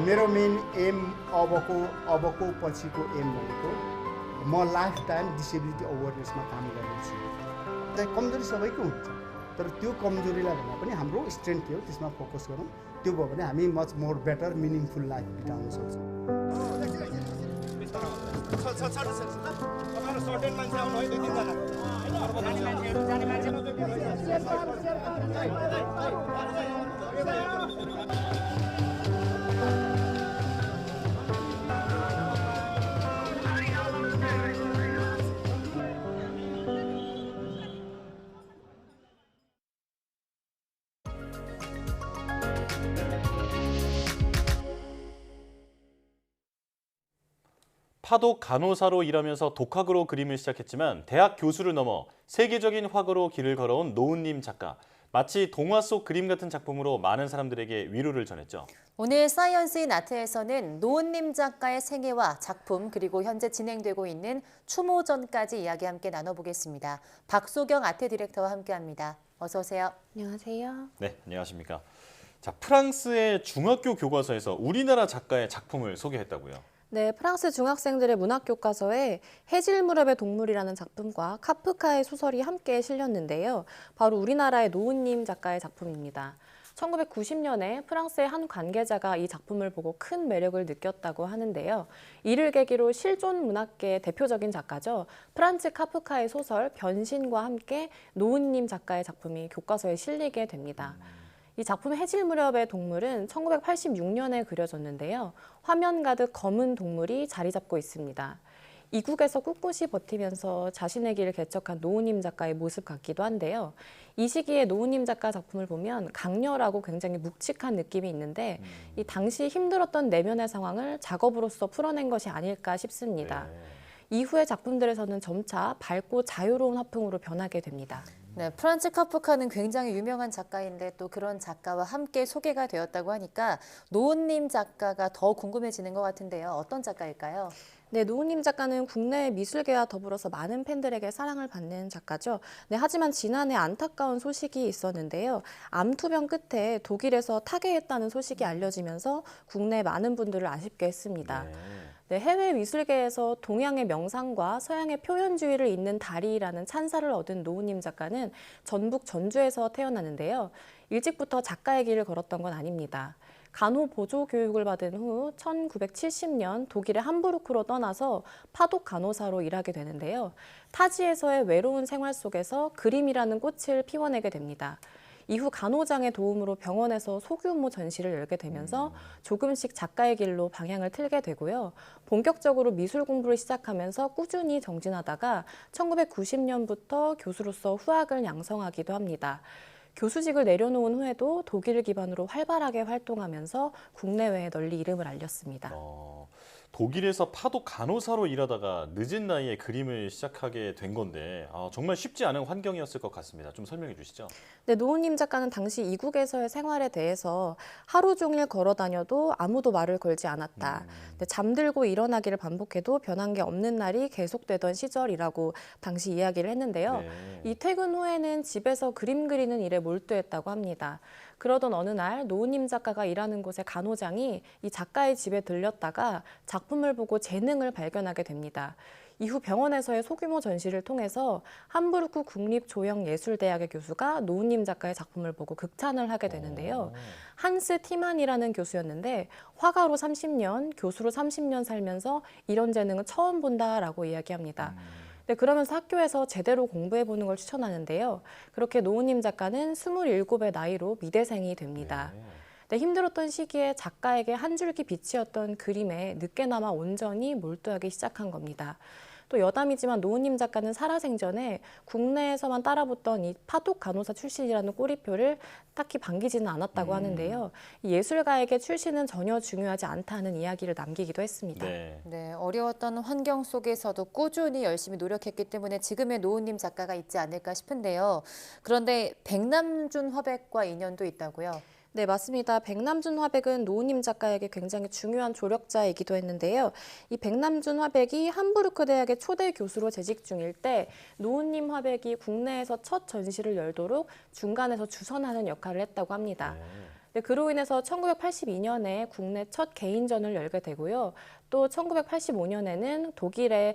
मेरो main M अबको पछिको एम भनेको म life time disability अवेरनेसमा काम गर्नेछु। कमजोरी सबैको हुन्छ, तर त्यो कमजोरीलाई भन्दा पनि हाम्रो स्ट्रेन्थ के हो त्यसमा फोकस गरौँ। त्यो भयो भने हामी much more better meaningful life बिताउन सक्छौँ। 파독 간호사로 일하면서 독학으로 그림을 시작했지만 대학 교수를 넘어 세계적인 화가로 길을 걸어온 노은님 작가. 마치 동화 속 그림 같은 작품으로 많은 사람들에게 위로를 전했죠. 오늘 사이언스 인 아트에서는 노은님 작가의 생애와 작품 그리고 현재 진행되고 있는 추모전까지 이야기 함께 나눠보겠습니다. 박소경 아트 디렉터와 함께합니다. 어서 오세요. 안녕하세요. 네, 안녕하십니까. 자, 프랑스의 중학교 교과서에서 우리나라 작가의 작품을 소개했다고요. 네, 프랑스 중학생들의 문학 교과서에 해질 무렵의 동물이라는 작품과 카프카의 소설이 함께 실렸는데요. 바로 우리나라의 노은님 작가의 작품입니다. 1990년에 프랑스의 한 관계자가 이 작품을 보고 큰 매력을 느꼈다고 하는데요. 이를 계기로 실존 문학계의 대표적인 작가죠. 프란츠 카프카의 소설 변신과 함께 노은님 작가의 작품이 교과서에 실리게 됩니다. 이 작품 해질 무렵의 동물은 1986년에 그려졌는데요. 화면 가득 검은 동물이 자리 잡고 있습니다. 이국에서 꿋꿋이 버티면서 자신의 길을 개척한 노은님 작가의 모습 같기도 한데요. 이 시기에 노은님 작가 작품을 보면 강렬하고 굉장히 묵직한 느낌이 있는데 이 당시 힘들었던 내면의 상황을 작업으로서 풀어낸 것이 아닐까 싶습니다. 이후의 작품들에서는 점차 밝고 자유로운 화풍으로 변하게 됩니다. 네, 프란츠 카프카는 굉장히 유명한 작가인데 또 그런 작가와 함께 소개가 되었다고 하니까 노은님 작가가 더 궁금해지는 것 같은데요. 어떤 작가일까요? 네, 노은님 작가는 국내 미술계와 더불어서 많은 팬들에게 사랑을 받는 작가죠. 네, 하지만 지난해 안타까운 소식이 있었는데요. 암투병 끝에 독일에서 타계했다는 소식이 알려지면서 국내 많은 분들을 아쉽게 했습니다. 네, 해외 미술계에서 동양의 명상과 서양의 표현주의를 잇는 달이라는 찬사를 얻은 노은님 작가는 전북 전주에서 태어났는데요. 일찍부터 작가의 길을 걸었던 건 아닙니다. 간호 보조 교육을 받은 후 1970년 독일의 함부르크로 떠나서 파독 간호사로 일하게 되는데요. 타지에서의 외로운 생활 속에서 그림이라는 꽃을 피워내게 됩니다. 이후 간호장의 도움으로 병원에서 소규모 전시를 열게 되면서 조금씩 작가의 길로 방향을 틀게 되고요. 본격적으로 미술 공부를 시작하면서 꾸준히 정진하다가 1990년부터 교수로서 후학을 양성하기도 합니다. 교수직을 내려놓은 후에도 독일을 기반으로 활발하게 활동하면서 국내외에 널리 이름을 알렸습니다. 독일에서 파독 간호사로 일하다가 늦은 나이에 그림을 시작하게 된 건데 정말 쉽지 않은 환경이었을 것 같습니다. 좀 설명해 주시죠. 네, 노은님 작가는 당시 이국에서의 생활에 대해서 하루 종일 걸어 다녀도 아무도 말을 걸지 않았다. 네, 잠들고 일어나기를 반복해도 변한 게 없는 날이 계속되던 시절이라고 당시 이야기를 했는데요. 이 퇴근 후에는 집에서 그림 그리는 일에 몰두했다고 합니다. 그러던 어느 날 노은님 작가가 일하는 곳의 간호장이 이 작가의 집에 들렸다가 작품을 보고 재능을 발견하게 됩니다. 이후 병원에서의 소규모 전시를 통해서 함부르크 국립조형예술대학의 교수가 노은님 작가의 작품을 보고 극찬을 하게 되는데요. 한스 티만이라는 교수였는데 화가로 30년, 교수로 30년 살면서 이런 재능은 처음 본다라고 이야기합니다. 네, 그러면서 학교에서 제대로 공부해보는 걸 추천하는데요. 그렇게 노은님 작가는 27의 나이로 미대생이 됩니다. 네, 힘들었던 시기에 작가에게 한 줄기 빛이었던 그림에 늦게나마 온전히 몰두하기 시작한 겁니다. 또 여담이지만 노은님 작가는 살아생전에 국내에서만 따라붙던 이 파독 간호사 출신이라는 꼬리표를 딱히 반기지는 않았다고 하는데요. 이 예술가에게 출신은 전혀 중요하지 않다는 이야기를 남기기도 했습니다. 네, 어려웠던 환경 속에서도 꾸준히 열심히 노력했기 때문에 지금의 노은님 작가가 있지 않을까 싶은데요. 그런데 백남준 화백과 인연도 있다고요? 네, 맞습니다. 백남준 화백은 노은님 작가에게 굉장히 중요한 조력자이기도 했는데요. 이 백남준 화백이 함부르크 대학의 초대 교수로 재직 중일 때 노은님 화백이 국내에서 첫 전시를 열도록 중간에서 주선하는 역할을 했다고 합니다. 네, 그로 인해서 1982년에 국내 첫 개인전을 열게 되고요. 또 1985년에는 독일의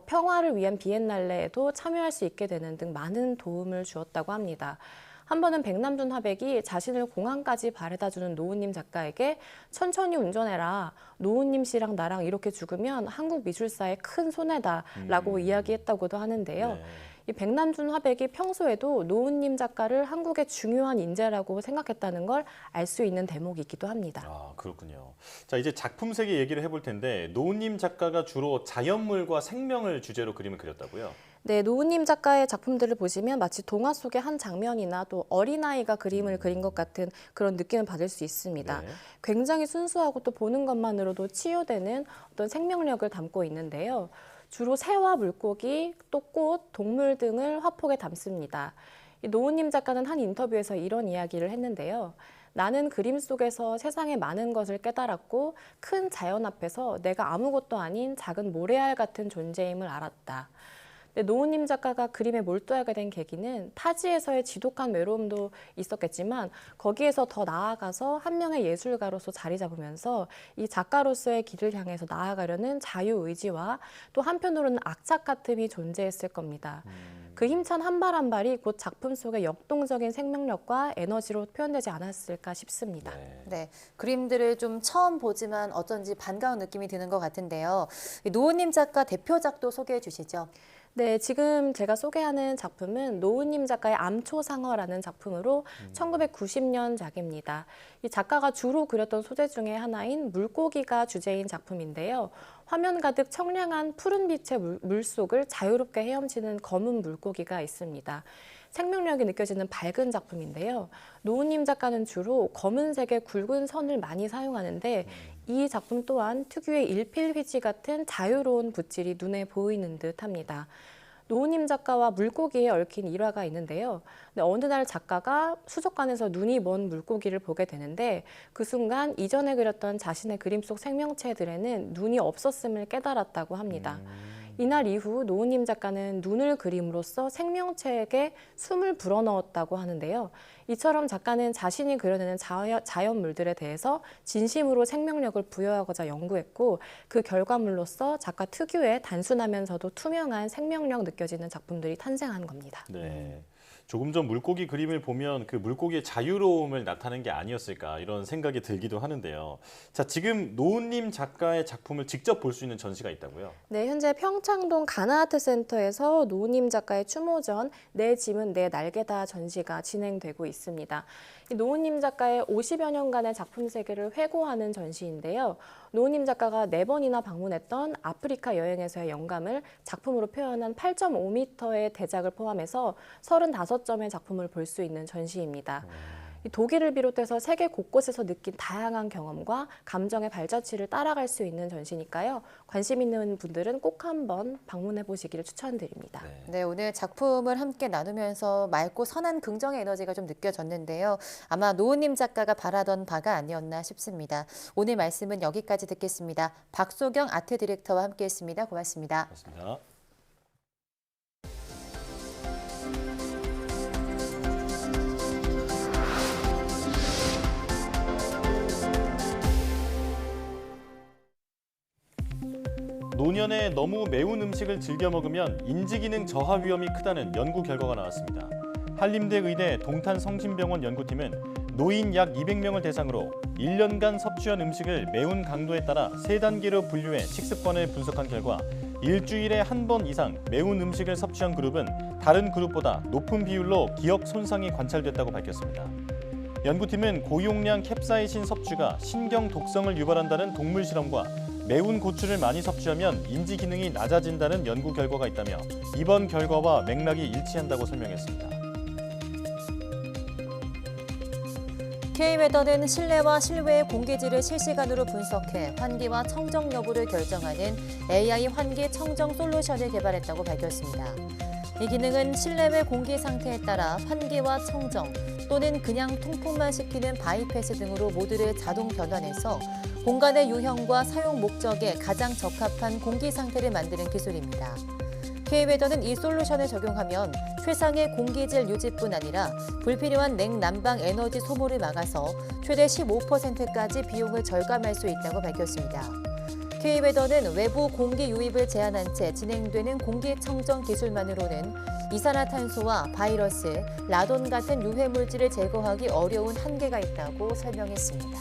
평화를 위한 비엔날레에도 참여할 수 있게 되는 등 많은 도움을 주었다고 합니다. 한 번은 백남준 화백이 자신을 공항까지 바래다주는 노은님 작가에게 천천히 운전해라. 노은님 씨랑 나랑 이렇게 죽으면 한국 미술사에 큰 손해다라고 이야기했다고도 하는데요. 이 백남준 화백이 평소에도 노은님 작가를 한국의 중요한 인재라고 생각했다는 걸 알 수 있는 대목이기도 합니다. 아, 그렇군요. 자, 이제 작품 세계 얘기를 해볼 텐데 노은님 작가가 주로 자연물과 생명을 주제로 그림을 그렸다고요? 네, 노은님 작가의 작품들을 보시면 마치 동화 속의 한 장면이나 또 어린아이가 그림을 그린 것 같은 그런 느낌을 받을 수 있습니다. 굉장히 순수하고 또 보는 것만으로도 치유되는 어떤 생명력을 담고 있는데요. 주로 새와 물고기, 또 꽃, 동물 등을 화폭에 담습니다. 이 노은님 작가는 한 인터뷰에서 이런 이야기를 했는데요. 나는 그림 속에서 세상의 많은 것을 깨달았고 큰 자연 앞에서 내가 아무것도 아닌 작은 모래알 같은 존재임을 알았다. 노은님 작가가 그림에 몰두하게 된 계기는 타지에서의 지독한 외로움도 있었겠지만 거기에서 더 나아가서 한 명의 예술가로서 자리 잡으면서 이 작가로서의 길을 향해서 나아가려는 자유의지와 또 한편으로는 악착 같음이 존재했을 겁니다. 그 힘찬 한 발 한 발이 곧 작품 속의 역동적인 생명력과 에너지로 표현되지 않았을까 싶습니다. 네, 그림들을 좀 처음 보지만 어쩐지 반가운 느낌이 드는 것 같은데요. 노은님 작가 대표작도 소개해 주시죠. 네, 지금 제가 소개하는 작품은 노은님 작가의 암초상어라는 작품으로 1990년 작입니다. 이 작가가 주로 그렸던 소재 중에 하나인 물고기가 주제인 작품인데요. 화면 가득 청량한 푸른 빛의 물속을 자유롭게 헤엄치는 검은 물고기가 있습니다. 생명력이 느껴지는 밝은 작품인데요. 노은님 작가는 주로 검은색의 굵은 선을 많이 사용하는데 이 작품 또한 특유의 일필휘지 같은 자유로운 붓질이 눈에 보이는 듯합니다. 노은님 작가와 물고기에 얽힌 일화가 있는데요. 어느 날 작가가 수족관에서 눈이 먼 물고기를 보게 되는데 그 순간 이전에 그렸던 자신의 그림 속 생명체들에는 눈이 없었음을 깨달았다고 합니다. 이날 이후 노은님 작가는 눈을 그림으로써 생명체에게 숨을 불어넣었다고 하는데요. 이처럼 작가는 자신이 그려내는 자연물들에 대해서 진심으로 생명력을 부여하고자 연구했고 그 결과물로서 작가 특유의 단순하면서도 투명한 생명력 느껴지는 작품들이 탄생한 겁니다. 네. 조금 전 물고기 그림을 보면 그 물고기의 자유로움을 나타낸 게 아니었을까 이런 생각이 들기도 하는데요. 자, 지금 노은님 작가의 작품을 직접 볼 수 있는 전시가 있다고요? 네, 현재 평창동 가나아트센터에서 노은님 작가의 추모전 내 짐은 내 날개다 전시가 진행되고 있습니다. 이 노은님 작가의 50여 년간의 작품 세계를 회고하는 전시인데요. 노은님 작가가 4번이나 방문했던 아프리카 여행에서의 영감을 작품으로 표현한 8.5m의 대작을 포함해서 35점의 작품을 볼 수 있는 전시입니다. 독일을 비롯해서 세계 곳곳에서 느낀 다양한 경험과 감정의 발자취를 따라갈 수 있는 전시니까요. 관심 있는 분들은 꼭 한번 방문해 보시기를 추천드립니다. 네, 오늘 작품을 함께 나누면서 맑고 선한 긍정의 에너지가 좀 느껴졌는데요. 아마 노은님 작가가 바라던 바가 아니었나 싶습니다. 오늘 말씀은 여기까지 듣겠습니다. 박소경 아트 디렉터와 함께했습니다. 고맙습니다. 고맙습니다. 노년에 너무 매운 음식을 즐겨 먹으면 인지기능 저하 위험이 크다는 연구 결과가 나왔습니다. 한림대 의대 동탄성심병원 연구팀은 노인 약 200명을 대상으로 1년간 섭취한 음식을 매운 강도에 따라 3단계로 분류해 식습관을 분석한 결과 일주일에 한 번 이상 매운 음식을 섭취한 그룹은 다른 그룹보다 높은 비율로 기억 손상이 관찰됐다고 밝혔습니다. 연구팀은 고용량 캡사이신 섭취가 신경 독성을 유발한다는 동물 실험과 매운 고추를 많이 섭취하면 인지 기능이 낮아진다는 연구 결과가 있다며 이번 결과와 맥락이 일치한다고 설명했습니다. K웨더는 실내와 실외의 공기질을 실시간으로 분석해 환기와 청정 여부를 결정하는 AI 환기 청정 솔루션을 개발했다고 밝혔습니다. 이 기능은 실내외 공기 상태에 따라 환기와 청정 또는 그냥 통풍만 시키는 바이패스 등으로 모드를 자동 변환해서 공간의 유형과 사용 목적에 가장 적합한 공기 상태를 만드는 기술입니다. K웨더는 이 솔루션을 적용하면 최상의 공기질 유지뿐 아니라 불필요한 냉난방 에너지 소모를 막아서 최대 15%까지 비용을 절감할 수 있다고 밝혔습니다. K웨더는 외부 공기 유입을 제한한 채 진행되는 공기청정 기술만으로는 이산화탄소와 바이러스, 라돈 같은 유해 물질을 제거하기 어려운 한계가 있다고 설명했습니다.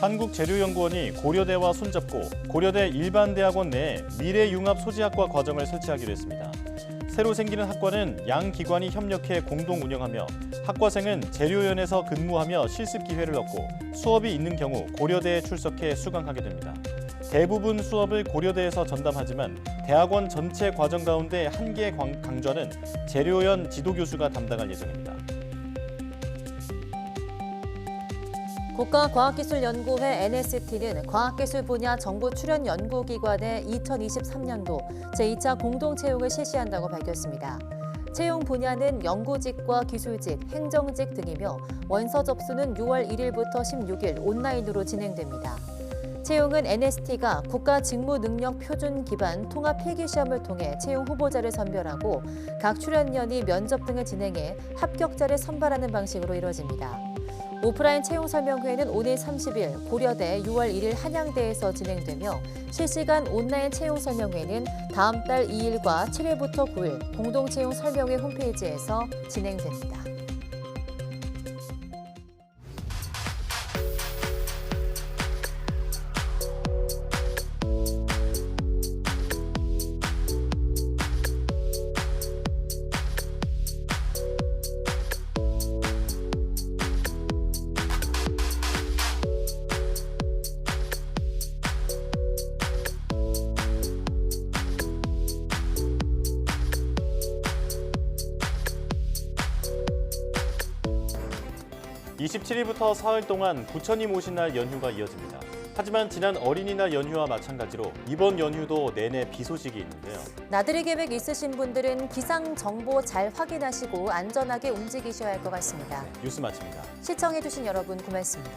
한국재료연구원이 고려대와 손잡고 고려대 일반대학원 내에 미래융합소지학과 과정을 설치하기로 했습니다. 새로 생기는 학과는 양 기관이 협력해 공동 운영하며 학과생은 재료연에서 근무하며 실습 기회를 얻고 수업이 있는 경우 고려대에 출석해 수강하게 됩니다. 대부분 수업을 고려대에서 전담하지만 대학원 전체 과정 가운데 한 개 강좌는 재료연 지도교수가 담당할 예정입니다. 국가과학기술연구회 NST는 과학기술 분야 정부 출연 연구기관의 2023년도 제2차 공동채용을 실시한다고 밝혔습니다. 채용 분야는 연구직과 기술직, 행정직 등이며 원서 접수는 6월 1일부터 16일 온라인으로 진행됩니다. 채용은 NST가 국가직무능력표준 기반 통합 필기시험을 통해 채용 후보자를 선별하고 각 출연연이 면접 등을 진행해 합격자를 선발하는 방식으로 이뤄집니다. 오프라인 채용 설명회는 오늘 30일 고려대, 6월 1일 한양대에서 진행되며 실시간 온라인 채용 설명회는 다음 달 2일과 7일부터 9일 공동채용 설명회 홈페이지에서 진행됩니다. (27일부터) 사흘 동안 부처님 오신 날 연휴가 이어집니다. 하지만 지난 어린이날 연휴와 마찬가지로 이번 연휴도 내내 비 소식이 있는데요. 나들이 계획 있으신 분들은 기상 정보 잘 확인하시고 안전하게 움직이셔야 할 것 같습니다. 뉴스 마칩니다. 시청해주신 여러분 고맙습니다.